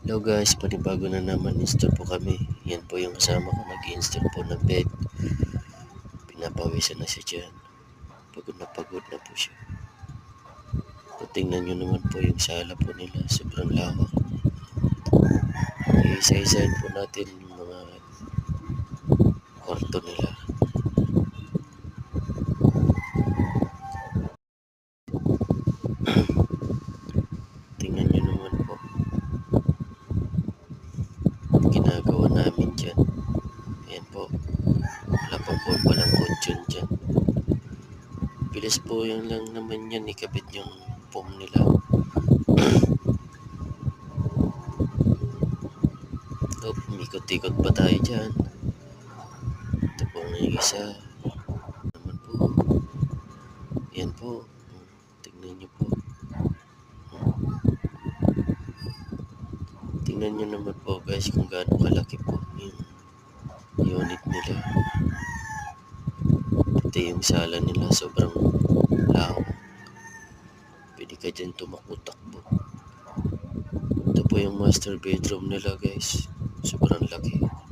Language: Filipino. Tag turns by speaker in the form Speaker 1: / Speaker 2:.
Speaker 1: Hello guys, panibago na naman install po kami. Yan po yung kasama ko nag-install po ng bed. Pinapawisan na siya dyan. Pagod na po siya. Kung tingnan nyo naman po yung sala po nila, sobrang lawak. Isa-isahin po natin yung mga kwarto nila. Tingnan nyo naman po ginagawa namin dyan. Ayan po, wala pa po palang kutsyon dyan. Bilis po yun lang naman yan, ikabit yung foam nila. Umikot-ikot pa tayo dyan. Ito po ang isa naman po. Yan po, tingnan nyo po. Tingnan nyo naman po guys kung gaano kalaki po yung unit nila. Ito yung sala nila, sobrang lawak. Pwede ka dyan tumakbo-takbo. Ito po yung master bedroom nila guys, sobrang laki.